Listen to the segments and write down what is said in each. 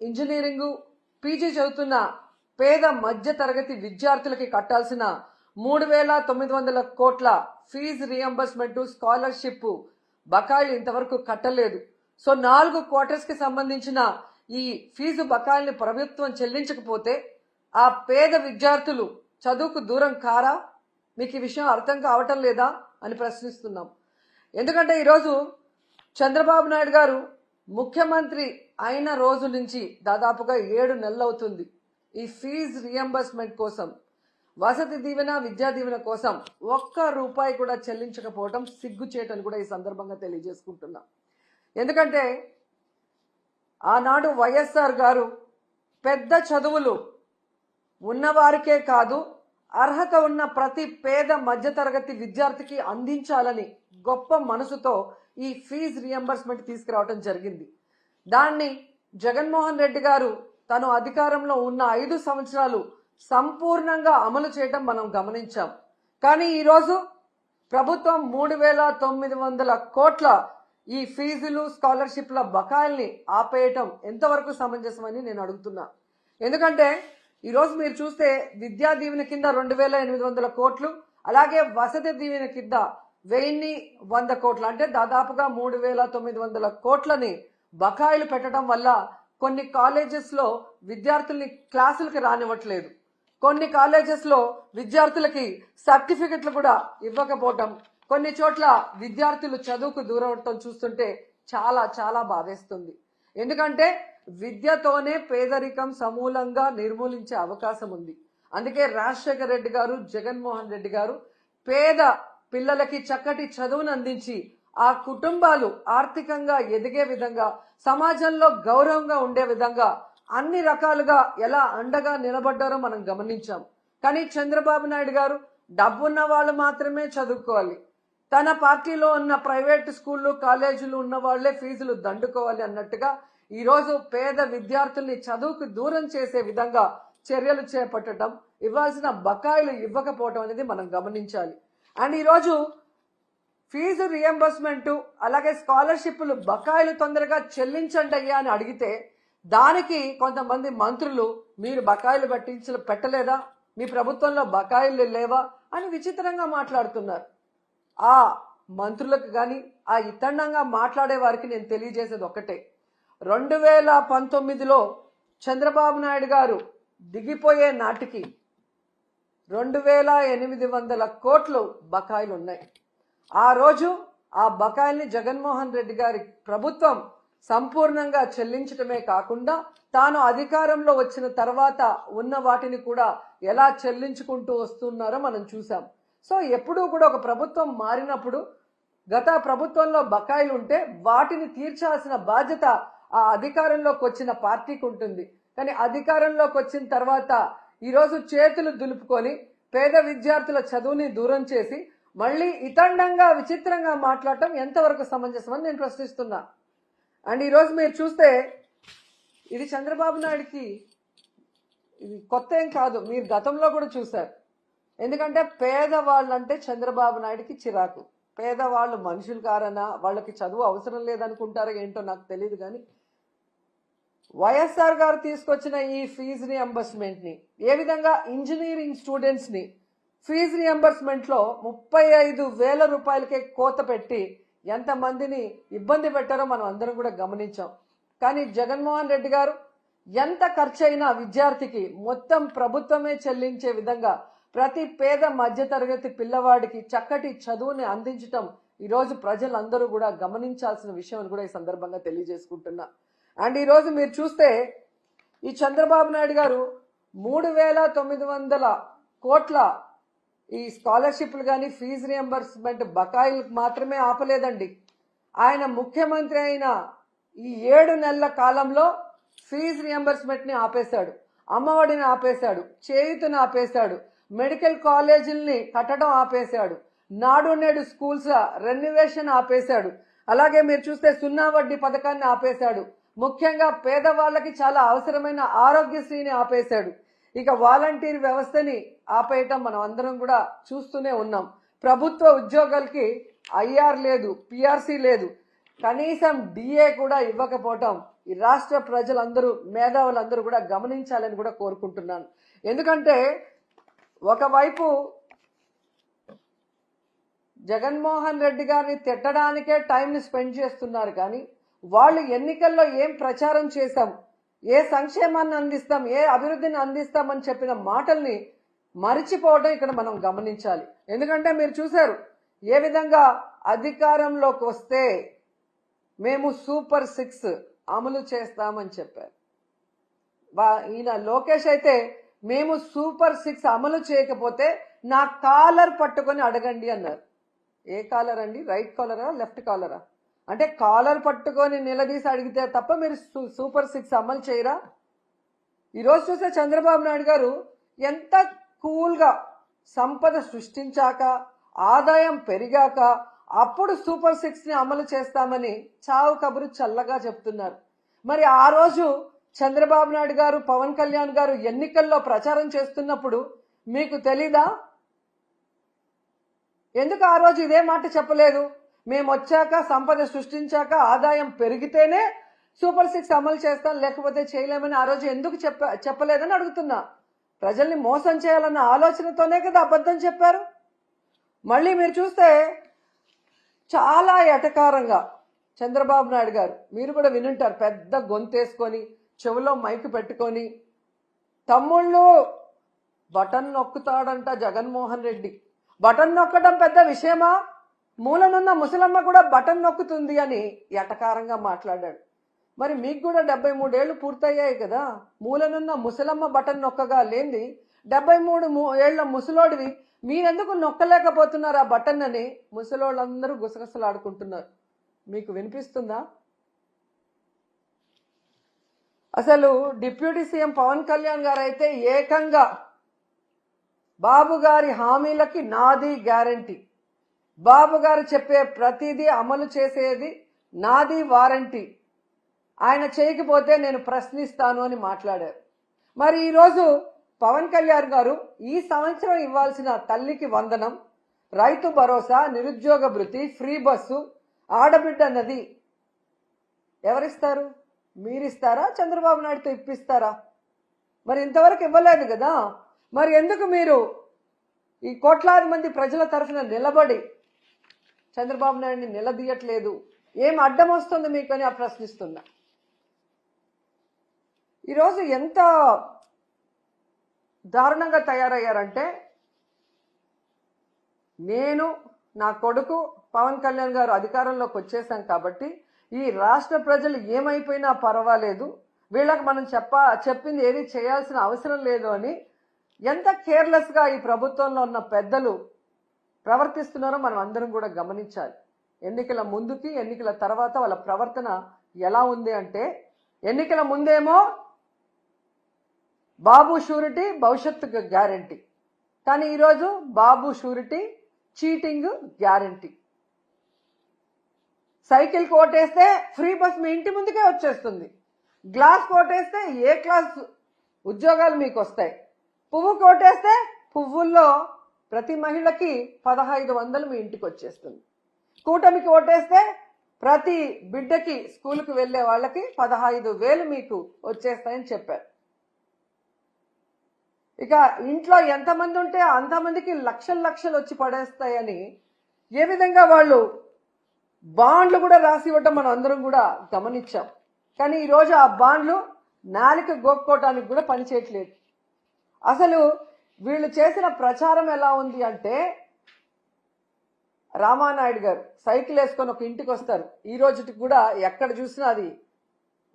Engineering PG చదువుతున్న పేద మధ్య తరగతి విద్యార్థులకి కట్టాల్సిన 3,900 కోట్ల ఫీజు రియంబర్స్మెంట్ స్కాలర్షిప్ బకాయిలు ఇంతవరకు కట్టలేదు. సో 4 క్వార్టర్స్ కి సంబంధించిన ఈ ఫీజు బకాయిల్ని ప్రభుత్వం చెల్లించకపోతే ఆ పేద విద్యార్థులు చదువుకు దూరం కారా? మీకు ఈ విషయం అర్థం కావటం లేదా అని ప్రశ్నిస్తున్నాం. ఎందుకంటే ఈరోజు చంద్రబాబు నాయుడు గారు ముఖ్యమంత్రి అయిన రోజు నుంచి దాదాపుగా 7 నెలలు అవుతుంది. ఈ ఫీజు రియంబర్స్మెంట్ కోసం, వసతి దీవెన, విద్యా దీవెన కోసం ₹1 కూడా చెల్లించకపోవడం సిగ్గుచేటని కూడా ఈ సందర్భంగా తెలియజేసుకుంటున్నా. ఎందుకంటే ఆనాడు వైఎస్ఆర్ గారు పెద్ద చదువులు ఉన్నవారికే కాదు, అర్హత ఉన్న ప్రతి పేద మధ్యతరగతి విద్యార్థికి అందించాలని గొప్ప మనసుతో ఈ ఫీజు రియంబర్స్మెంట్ తీసుకురావడం జరిగింది. దాన్ని జగన్మోహన్ రెడ్డి గారు తను అధికారంలో ఉన్న 5 సంవత్సరాలు సంపూర్ణంగా అమలు చేయడం మనం గమనించాం. కానీ ఈరోజు ప్రభుత్వం 3,900 కోట్ల ఈ ఫీజులు, స్కాలర్షిప్ల బకాయిల్ని ఆపేయటం ఎంతవరకు సమంజసమని నేను అడుగుతున్నా. ఎందుకంటే ఈరోజు మీరు చూస్తే విద్యా దీవెన కింద 2,800 కోట్లు, అలాగే వసతి దీవెన కింద 1,100 కోట్లు, అంటే దాదాపుగా 3,900 కోట్లని బకాయిలు పెట్టడం వల్ల కొన్ని కాలేజెస్ లో విద్యార్థుల్ని క్లాసులకి రానివ్వట్లేదు, కొన్ని కాలేజెస్ లో విద్యార్థులకి సర్టిఫికెట్లు కూడా ఇవ్వకపోవటం, కొన్ని చోట్ల విద్యార్థులు చదువుకు దూరవటం చూస్తుంటే చాలా చాలా బాధేస్తుంది. ఎందుకంటే విద్యతోనే పేదరికం సమూలంగా నిర్మూలించే అవకాశం ఉంది. అందుకే రాజశేఖర రెడ్డి గారు, జగన్మోహన్ రెడ్డి గారు పేద పిల్లలకి చక్కటి చదువును అందించి ఆ కుటుంబాలు ఆర్థికంగా ఎదిగే విధంగా, సమాజంలో గౌరవంగా ఉండే విధంగా అన్ని రకాలుగా ఎలా అండగా నిలబడ్డారో మనం గమనించాం. కానీ చంద్రబాబు నాయుడు గారు డబ్బున్న వాళ్ళు మాత్రమే చదువుకోవాలి, తన పార్టీలో ఉన్న ప్రైవేట్ స్కూళ్ళు, కాలేజీలు ఉన్న వాళ్లే ఫీజులు దండుకోవాలి అన్నట్టుగా ఈరోజు పేద విద్యార్థుల్ని చదువుకు దూరం చేసే విధంగా చర్యలు చేపట్టడం, ఇవ్వాల్సిన బకాయిలు ఇవ్వకపోవడం అనేది మనం గమనించాలి. అండ్ ఈరోజు ఫీజు రియంబర్స్మెంట్ అలాగే స్కాలర్షిప్లు బకాయిలు తొందరగా చెల్లించండి అయ్యా అని అడిగితే దానికి కొంతమంది మంత్రులు మీరు బకాయిలు పెట్టలేదా, మీ ప్రభుత్వంలో బకాయిలు లేవా అని విచిత్రంగా మాట్లాడుతున్నారు. ఆ మంత్రులకు కానీ ఆ ఇతండంగా మాట్లాడే వారికి నేను తెలియజేసేది ఒకటే, 2019లో చంద్రబాబు నాయుడు గారు దిగిపోయే నాటికి 2,800 కోట్లు బకాయిలు ఉన్నాయి. ఆ రోజు ఆ బకాయిల్ని జగన్మోహన్ రెడ్డి గారి ప్రభుత్వం సంపూర్ణంగా చెల్లించడమే కాకుండా తాను అధికారంలో వచ్చిన తర్వాత ఉన్న వాటిని కూడా ఎలా చెల్లించుకుంటూ వస్తున్నారో మనం చూసాం. సో ఎప్పుడూ కూడా ఒక ప్రభుత్వం మారినప్పుడు గత ప్రభుత్వంలో బకాయిలు ఉంటే వాటిని తీర్చాల్సిన బాధ్యత ఆ అధికారంలోకి వచ్చిన పార్టీకి ఉంటుంది. కానీ అధికారంలోకి వచ్చిన తర్వాత ఈరోజు చేతులు దులుపుకొని పేద విద్యార్థుల చదువుని దూరం చేసి మళ్ళీ ఇతండంగా విచిత్రంగా మాట్లాడటం ఎంతవరకు సమంజసమని నేను ప్రశ్నిస్తున్నా. అండ్ ఈరోజు మీరు చూస్తే ఇది చంద్రబాబు నాయుడికి ఇది కొత్త ఏం కాదు, మీరు గతంలో కూడా చూశారు. ఎందుకంటే పేదవాళ్ళంటే చంద్రబాబు నాయుడికి చిరాకు. పేదవాళ్ళు మనుషులు కారనా, వాళ్ళకి చదువు అవసరం లేదనుకుంటారో ఏంటో నాకు తెలియదు. కానీ వైఎస్ఆర్ గారు తీసుకొచ్చిన ఈ ఫీజు రియంబర్స్మెంట్ ని ఏ విధంగా ఇంజనీరింగ్ స్టూడెంట్స్ ని ఫీజు రియంబర్స్మెంట్ లో 35,000 రూపాయలకే కోత పెట్టి ఎంతమందిని ఇబ్బంది పెట్టారో మనం అందరం కూడా గమనించాం. కానీ జగన్మోహన్ రెడ్డి గారు ఎంత ఖర్చు అయినా విద్యార్థికి మొత్తం ప్రభుత్వమే చెల్లించే విధంగా ప్రతి పేద మధ్యతరగతి పిల్లవాడికి చక్కటి చదువుని అందించటం ఈరోజు ప్రజలందరూ కూడా గమనించాల్సిన విషయం అని కూడా ఈ సందర్భంగా తెలియజేసుకుంటున్నా. అండ్ ఈరోజు మీరు చూస్తే ఈ చంద్రబాబు నాయుడు గారు 3,900 కోట్ల ఈ స్కాలర్షిప్లు కానీ ఫీజు రియంబర్స్మెంట్ బకాయిలు మాత్రమే ఆపలేదండి. ఆయన ముఖ్యమంత్రి అయిన ఈ 7 నెలల కాలంలో ఫీజు రియంబర్స్మెంట్ ని ఆపేశాడు, అమ్మఒడిని ఆపేశాడు, చేయూతని ఆపేశాడు, మెడికల్ కాలేజీల్ని కట్టడం ఆపేశాడు, నాడు నేడు స్కూల్స్ రెన్యువేషన్ ఆపేశాడు, అలాగే మీరు చూస్తే 0 వడ్డీ పథకాన్ని ఆపేశాడు, ముఖ్యంగా పేదవాళ్ళకి చాలా అవసరమైన ఆరోగ్యశ్రీని ఆపేశాడు. ఇక వాలంటీర్ వ్యవస్థని ఆపేయటం మనం అందరం కూడా చూస్తూనే ఉన్నాం. ప్రభుత్వ ఉద్యోగాలకి ఐఆర్ లేదు, పిఆర్సీ లేదు, కనీసం డిఏ కూడా ఇవ్వకపోవటం ఈ రాష్ట్ర ప్రజలందరూ మేధావులందరూ కూడా గమనించాలని కూడా కోరుకుంటున్నాను. ఎందుకంటే ఒకవైపు జగన్మోహన్ రెడ్డి గారిని తిట్టడానికే టైంని స్పెండ్ చేస్తున్నారు, కానీ వాళ్ళు ఎన్నికల్లో ఏం ప్రచారం చేశాం, ఏ సంక్షేమాన్ని అందిస్తాం, ఏ అభివృద్ధిని అందిస్తామని చెప్పిన మాటల్ని మరిచిపోవడం ఇక్కడ మనం గమనించాలి. ఎందుకంటే మీరు చూశారు ఏ విధంగా అధికారంలోకి వస్తే మేము సూపర్ 6 అమలు చేస్తామని చెప్పారు. ఈయన లోకేష్ అయితే మేము సూపర్ 6 అమలు చేయకపోతే నా కాలర్ పట్టుకొని అడగండి అన్నారు. ఏ కాలర్ అండి? రైట్ కాలరా, లెఫ్ట్ కాలరా? అంటే కాలర్ పట్టుకొని నిలదీసి అడిగితే తప్ప మీరు సూపర్ 6 అమలు చేయరా? ఈరోజు చూస్తే చంద్రబాబు నాయుడు గారు ఎంత కూల్గా సంపద సృష్టించాక, ఆదాయం పెరిగాక అప్పుడు సూపర్ 6ని అమలు చేస్తామని చావు కబురు చల్లగా చెప్తున్నారు. మరి ఆ రోజు చంద్రబాబు నాయుడు గారు, పవన్ కళ్యాణ్ గారు ఎన్నికల్లో ప్రచారం చేస్తున్నప్పుడు మీకు తెలీదా? ఎందుకు ఆ రోజు ఇదే మాట చెప్పలేదు? మేము వచ్చాక, సంపద సృష్టించాక, ఆదాయం పెరిగితేనే సూపర్ 6 అమలు చేస్తాం, లేకపోతే చేయలేమని ఆ రోజు ఎందుకు చెప్పలేదని అడుగుతున్నా. ప్రజల్ని మోసం చేయాలన్న ఆలోచనతోనే కదా అబద్ధం చెప్పారు. మళ్ళీ మీరు చూస్తే చాలా ఎటకారంగా చంద్రబాబు నాయుడు గారు, మీరు కూడా వినుంటారు, పెద్ద గొంతేసుకొని చెవులో మైక్ పెట్టుకొని, తమ్ముళ్ళు బటన్ నొక్కుతాడంట జగన్మోహన్ రెడ్డి, బటన్ నొక్కడం పెద్ద విషయమా, మూలనున్న ముసలమ్మ కూడా బటన్ నొక్కుతుంది అని ఎటకారంగా మాట్లాడాడు. మరి మీకు కూడా 73 ఏళ్ళు పూర్తయ్యాయి కదా, మూలనున్న ముసలమ్మ బటన్ నొక్కగా లేంది 73 ఏళ్ల ముసలోడివి మీరెందుకు నొక్కలేకపోతున్నారు ఆ బటన్ అని ముసలోళ్ళందరూ గుసగుసలాడుకుంటున్నారు. మీకు వినిపిస్తుందా? అసలు డిప్యూటీ సీఎం పవన్ కళ్యాణ్ గారు అయితే ఏకంగా బాబు గారి హామీలకి నాది గ్యారంటీ, బాబు గారు చెప్పే ప్రతిదీ అమలు చేసేది నాది వారంటీ, ఆయన చేయకపోతే నేను ప్రశ్నిస్తాను అని మాట్లాడారు. మరి ఈరోజు పవన్ కళ్యాణ్ గారు ఈ సంవత్సరం ఇవ్వాల్సిన తల్లికి వందనం, రైతు భరోసా, నిరుద్యోగ భృతి, ఫ్రీ బస్సు, ఆడబిడ్డ నది ఎవరిస్తారు? మీరిస్తారా? చంద్రబాబు నాయుడుతో ఇప్పిస్తారా? మరి ఇంతవరకు ఇవ్వలేదు కదా. మరి ఎందుకు మీరు ఈ కోట్లాది మంది ప్రజల తరఫున నిలబడి చంద్రబాబు నాయుడిని నిలదీయట్లేదు? ఏం అడ్డం వస్తుంది మీకు అని ప్రశ్నిస్తున్నా. ఈరోజు ఎంత దారుణంగా తయారయ్యారంటే, నేను, నా కొడుకు పవన్ కళ్యాణ్ గారు అధికారంలోకి వచ్చేసాం కాబట్టి ఈ రాష్ట్ర ప్రజలు ఏమైపోయినా పర్వాలేదు, వీళ్ళకి మనం చెప్పింది ఏది చేయాల్సిన అవసరం లేదు అని ఎంత కేర్లెస్గా ఈ ప్రభుత్వంలో ఉన్న పెద్దలు ప్రవర్తిస్తున్నారో మనం అందరం కూడా గమనించాలి. ఎన్నికల ముందుకి ఎన్నికల తర్వాత వాళ్ళ ప్రవర్తన ఎలా ఉంది అంటే, ఎన్నికల ముందేమో బాబు షూరిటీ భవిష్యత్తుకు గ్యారంటీ, కానీ ఈరోజు Babu surety cheating guarantee. Cycle కోటేస్తే ఫ్రీ బస్ మీ ఇంటి ముందుకే వచ్చేస్తుంది, గ్లాస్ కోటేస్తే ఏ క్లాస్ ఉద్యోగాలు మీకు వస్తాయి, పువ్వు కోటేస్తే పువ్వుల్లో ప్రతి మహిళకి 1500 మీ ఇంటికి వచ్చేస్తుంది, కూటమికి ఓటేస్తే ప్రతి బిడ్డకి స్కూల్కి వెళ్లే వాళ్ళకి 15,000 మీకు వచ్చేస్తాయని చెప్పారు. ఇక ఇంట్లో ఎంతమంది ఉంటే అంతమందికి లక్షలు లక్షలు వచ్చి పడేస్తాయని ఏ విధంగా వాళ్ళు బాండ్లు కూడా రాసి ఇవ్వటం మనం అందరం కూడా గమనించాం. కానీ ఈరోజు ఆ బాండ్లు నాలిక గోక్కోవటానికి కూడా పనిచేయట్లేదు. అసలు వీళ్ళు చేసిన ప్రచారం ఎలా ఉంది అంటే, రామానాయుడు గారు సైకిల్ వేసుకొని ఒక ఇంటికి వస్తారు, ఈ రోజుకి కూడా ఎక్కడ చూసినా అది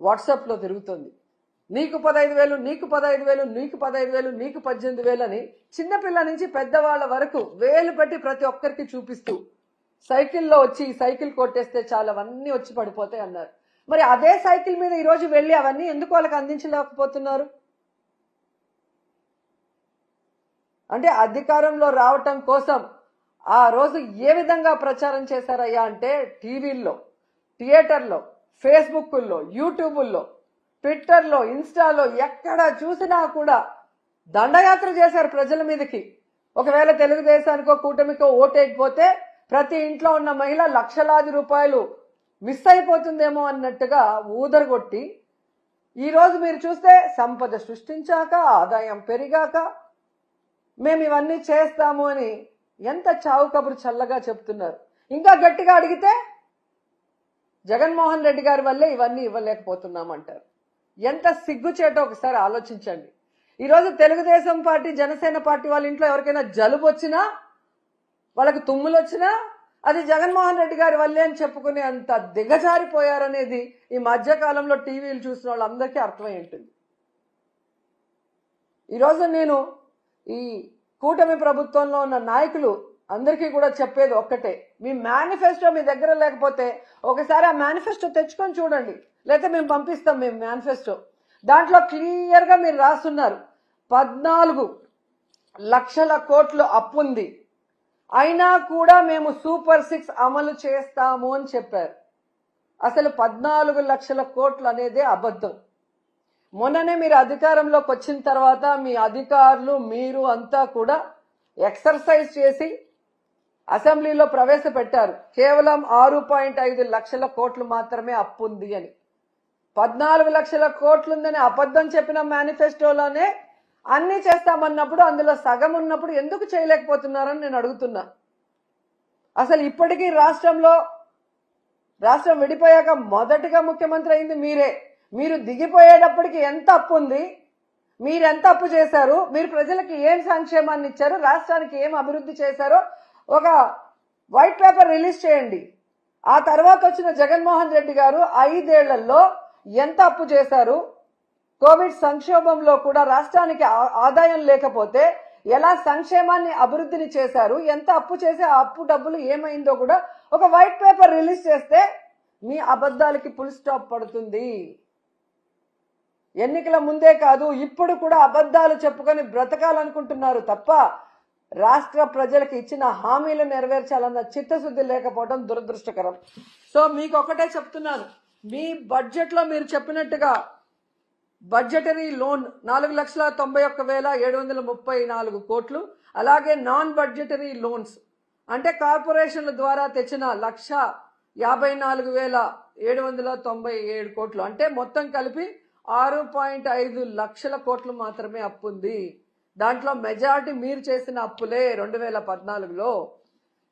వాట్సాప్లో తిరుగుతుంది, నీకు 15,000, నీకు 15,000, నీకు 15,000, నీకు 18,000 అని చిన్నపిల్ల నుంచి పెద్దవాళ్ళ వరకు వేలు పెట్టి ప్రతి ఒక్కరికి చూపిస్తూ సైకిల్లో వచ్చి సైకిల్ కొట్టేస్తే చాలా అవన్నీ వచ్చి పడిపోతాయి అన్నారు. మరి అదే సైకిల్ మీద ఈరోజు వెళ్ళి అవన్నీ ఎందుకు వాళ్ళకి అందించలేకపోతున్నారు? అంటే అధికారంలో రావటం కోసం ఆ రోజు ఏ విధంగా ప్రచారం చేశారయ్యా అంటే, టీవీల్లో, థియేటర్లో, ఫేస్బుక్ల్లో, యూట్యూబుల్లో, ట్విట్టర్లో, ఇన్స్టాలో ఎక్కడ చూసినా కూడా దండయాత్ర చేశారు ప్రజల మీదకి. ఒకవేళ తెలుగుదేశానికో కూటమికో ఓటేయకపోతే ప్రతి ఇంట్లో ఉన్న మహిళ లక్షలాది రూపాయలు మిస్ అయిపోతుందేమో అన్నట్టుగా ఊదరగొట్టి ఈరోజు మీరు చూస్తే సంపద సృష్టించాక ఆదాయం పెరిగాక మేము ఇవన్నీ చేస్తాము అని ఎంత చావు కబురు చల్లగా చెప్తున్నారు. ఇంకా గట్టిగా అడిగితే జగన్మోహన్ రెడ్డి గారి వల్లే ఇవన్నీ ఇవ్వలేకపోతున్నామంటారు. ఎంత సిగ్గుచేటో ఒకసారి ఆలోచించండి. ఈరోజు తెలుగుదేశం పార్టీ, జనసేన పార్టీ వాళ్ళ ఇంట్లో ఎవరికైనా జలుబు వచ్చినా, వాళ్ళకి తుమ్ములు వచ్చినా అది జగన్మోహన్ రెడ్డి గారి వల్లే అని చెప్పుకునే అంత దిగజారిపోయారనేది ఈ మధ్యకాలంలో టీవీలు చూసిన వాళ్ళందరికీ అర్థమై ఉంటుంది. ఈరోజు నేను ఈ కూటమి ప్రభుత్వంలో ఉన్న నాయకులు అందరికీ కూడా చెప్పేది ఒక్కటే, మీ మేనిఫెస్టో మీ దగ్గర లేకపోతే ఒకసారి ఆ మేనిఫెస్టో తెచ్చుకొని చూడండి, లేకపోతే మేము పంపిస్తాం మేము మేనిఫెస్టో. దాంట్లో క్లియర్గా మీరు రాస్తున్నారు 14 లక్షల కోట్లు అప్పుంది, అయినా కూడా మేము సూపర్ 6 అమలు చేస్తాము అని చెప్పారు. అసలు 14 లక్షల కోట్లు అనేదే అబద్ధం. మొన్ననే మీరు అధికారంలోకి వచ్చిన తర్వాత మీ అధికారులు మీరు అంతా కూడా ఎక్సర్సైజ్ చేసి అసెంబ్లీలో ప్రవేశపెట్టారు, కేవలం 6.5 లక్షల కోట్లు మాత్రమే అప్పుంది అని. 14 లక్షల కోట్లుందని అబద్ధం చెప్పిన మేనిఫెస్టోలోనే అన్ని చేస్తామన్నప్పుడు అందులో సగం ఉన్నప్పుడు ఎందుకు చేయలేకపోతున్నారని నేను అడుగుతున్నా. అసలు ఇప్పటికీ రాష్ట్రం విడిపోయాక మొదటిగా ముఖ్యమంత్రి అయింది మీరే. మీరు దిగిపోయేటప్పటికి ఎంత అప్పు ఉంది, మీరెంత అప్పు చేశారు, మీరు ప్రజలకు ఏం సంక్షేమాన్ని ఇచ్చారు, రాష్ట్రానికి ఏం అభివృద్ధి చేశారో ఒక వైట్ పేపర్ రిలీజ్ చేయండి. ఆ తర్వాత వచ్చిన జగన్మోహన్ రెడ్డి గారు 5 ఏళ్లలో ఎంత అప్పు చేశారు, కోవిడ్ సంక్షోభంలో కూడా రాష్ట్రానికి ఆదాయం లేకపోతే ఎలా సంక్షేమాన్ని అభివృద్ధిని చేశారు, ఎంత అప్పు చేసి ఆ అప్పు డబ్బులు ఏమైందో కూడా ఒక వైట్ పేపర్ రిలీజ్ చేస్తే మీ అబద్ధాలకి ఫుల్ స్టాప్ పడుతుంది. ఎన్నికల ముందే కాదు, ఇప్పుడు కూడా అబద్ధాలు చెప్పుకొని బ్రతకాలనుకుంటున్నారు తప్ప రాష్ట్ర ప్రజలకు ఇచ్చిన హామీలు నెరవేర్చాలన్న చిత్తశుద్ధి లేకపోవడం దురదృష్టకరం. సో మీకు ఒకటే చెప్తున్నాను, మీ బడ్జెట్లో మీరు చెప్పినట్టుగా బడ్జెటరీ లోన్ 4,91,734 కోట్లు, అలాగే నాన్ బడ్జెటరీ లోన్స్ అంటే కార్పొరేషన్ల ద్వారా తెచ్చిన 1,54,797 కోట్లు, అంటే మొత్తం కలిపి 6.5 లక్షల కోట్లు మాత్రమే అప్పుంది. దాంట్లో మెజారిటీ మీరు చేసిన అప్పులే 2014లో.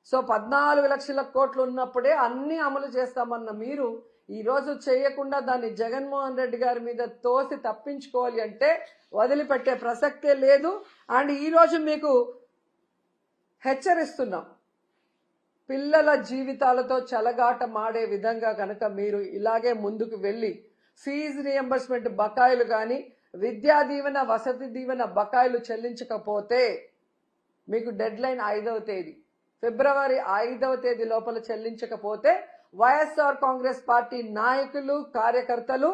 సో 14 లక్షల కోట్లు ఉన్నప్పుడే అన్ని అమలు చేస్తామన్న మీరు ఈరోజు చేయకుండా దాన్ని జగన్మోహన్ రెడ్డి గారి మీద తోసి తప్పించుకోవాలి అంటే వదిలిపెట్టే ప్రసక్తే లేదు. అండ్ ఈరోజు మీకు హెచ్చరిస్తున్నాం, పిల్లల జీవితాలతో చెలగాట మాడే విధంగా కనుక మీరు ఇలాగే ముందుకు వెళ్ళి ఫీజు రియంబర్స్మెంట్ బకాయిలు కానీ, విద్యా దీవెన, వసతి దీవెన బకాయిలు చెల్లించకపోతే మీకు డెడ్ లైన్ 5వ తేదీ, ఫిబ్రవరి 5వ తేదీ లోపల చెల్లించకపోతే వైఎస్ఆర్ కాంగ్రెస్ పార్టీ నాయకులు, కార్యకర్తలు,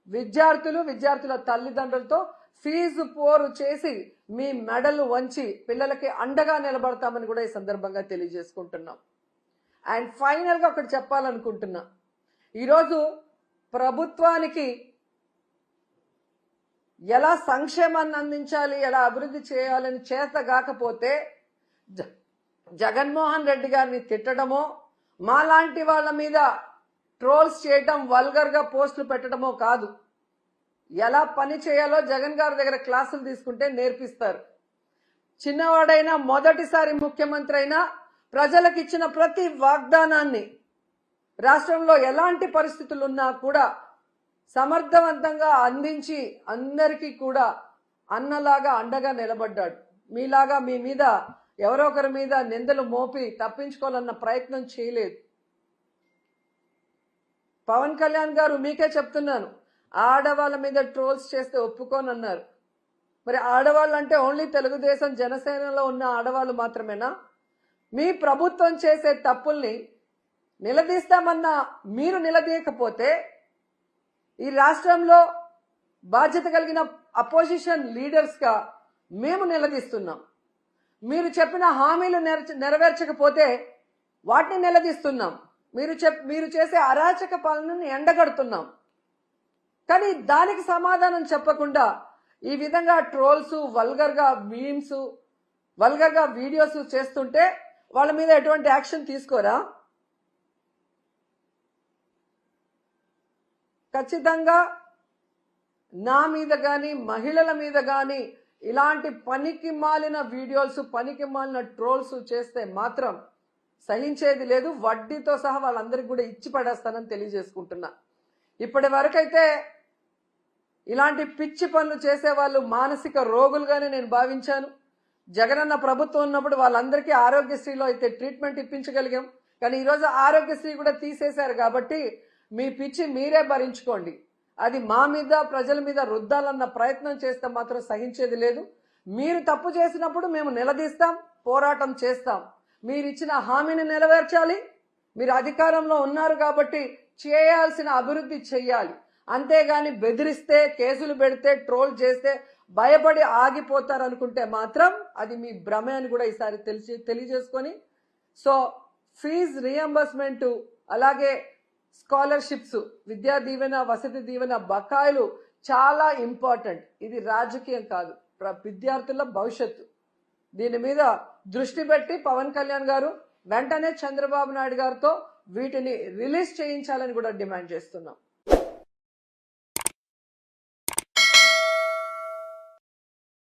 విద్యార్థుల తల్లిదండ్రులతో ఫీజు పోరు చేసి మీ మెడలు వంచి పిల్లలకి అండగా నిలబడతామని కూడా ఈ సందర్భంగా తెలియజేసుకుంటున్నాం. అండ్ ఫైనల్గా ఒకటి చెప్పాలనుకుంటున్నా, ఈరోజు ప్రభుత్వానికి ఎలా సంక్షేమాన్ని అందించాలి, ఎలా అభివృద్ధి చేయాలని చేతగాకపోతే జగన్మోహన్ రెడ్డి గారిని తిట్టడమో, మాలాంటి వాళ్ళ మీద ట్రోల్స్ చేయటం, వల్గర్గా పోస్టులు పెట్టడమో కాదు, ఎలా పని చేయాలో జగన్ గారి దగ్గర క్లాసులు తీసుకుంటే నేర్పిస్తారు. చిన్నవాడైనా, మొదటిసారి ముఖ్యమంత్రి అయినా ప్రజలకు ఇచ్చిన ప్రతి వాగ్దానాన్ని రాష్ట్రంలో ఎలాంటి పరిస్థితులు ఉన్నా కూడా సమర్థవంతంగా అందించి అందరికీ కూడా అన్నలాగా అండగా నిలబడ్డాడు. మీలాగా మీ మీద ఎవరో ఒకరి మీద నిందలు మోపి తప్పించుకోవాలన్న ప్రయత్నం చేయలేదు. పవన్ కళ్యాణ్ గారు మీకే చెప్తున్నాను, ఆడవాళ్ళ మీద ట్రోల్స్ చేస్తే ఒప్పుకోనన్నారు. మరి ఆడవాళ్ళు అంటే ఓన్లీ తెలుగుదేశం, జనసేనలో ఉన్న ఆడవాళ్ళు మాత్రమేనా? మీ ప్రభుత్వం చేసే తప్పుల్ని నిలదీస్తామన్నా మీరు నిలదీయకపోతే ఈ రాష్ట్రంలో బాధ్యత కలిగిన అపోజిషన్ లీడర్స్గా మేము నిలదీస్తున్నాం. మీరు చెప్పిన హామీలు నెరవేర్చకపోతే వాటిని నిలదీస్తున్నాం. మీరు చేసే అరాచక పాలనని ఎండగడుతున్నాం. కానీ దానికి సమాధానం చెప్పకుండా ఈ విధంగా ట్రోల్స్, వల్గర్గా మీమ్స్, వల్గర్గా వీడియోస్ చేస్తుంటే వాళ్ళ మీద ఎటువంటి యాక్షన్ తీసుకోరా? ఖచ్చితంగా నా మీద కానీ మహిళల మీద కానీ ఇలాంటి పనికి మాలిన వీడియోస్ పనికి మాలిన ట్రోల్స్ చేస్తే మాత్రం సహించేది లేదు. వడ్డీతో సహా వాళ్ళందరికీ కూడా ఇచ్చి పడేస్తానని తెలియజేసుకుంటున్నా. ఇప్పటి వరకైతే ఇలాంటి పిచ్చి పనులు చేసే వాళ్ళు మానసిక రోగులుగానే నేను భావించాను. జగనన్న ప్రభుత్వం ఉన్నప్పుడు వాళ్ళందరికీ ఆరోగ్యశ్రీలో అయితే ట్రీట్మెంట్ ఇప్పించగలిగాం. కానీ ఈరోజు ఆరోగ్యశ్రీ కూడా తీసేశారు కాబట్టి మీ పిచ్చి మీరే భరించుకోండి. అది మా మీద ప్రజల మీద రుద్దాలన్న ప్రయత్నం చేస్తే మాత్రం సహించేది లేదు. మీరు తప్పు చేసినప్పుడు మేము నిలదీస్తాం, పోరాటం చేస్తాం. మీరు ఇచ్చిన హామీని నెరవేర్చాలి. మీరు అధికారంలో ఉన్నారు కాబట్టి చేయాల్సిన అభివృద్ధి చెయ్యాలి. అంతేగాని బెదిరిస్తే, కేసులు పెడితే, ట్రోల్ చేస్తే భయపడి ఆగిపోతారు అనుకుంటే మాత్రం అది మీ భ్రమే అని కూడా ఈసారి తెలియజేసుకొని, సో ఫీజు రియంబర్స్మెంట్ అలాగే స్కాలర్షిప్స్, విద్యా దీవెన, వసతి దీవెన బకాయిలు చాలా ఇంపార్టెంట్. ఇది రాజకీయం కాదు, విద్యార్థుల భవిష్యత్తు. దీని మీద దృష్టి పెట్టి పవన్ కళ్యాణ్ గారు వెంటనే చంద్రబాబు నాయుడు గారితో వీటిని రిలీజ్ చేయించాలని కూడా డిమాండ్ చేస్తున్నాం.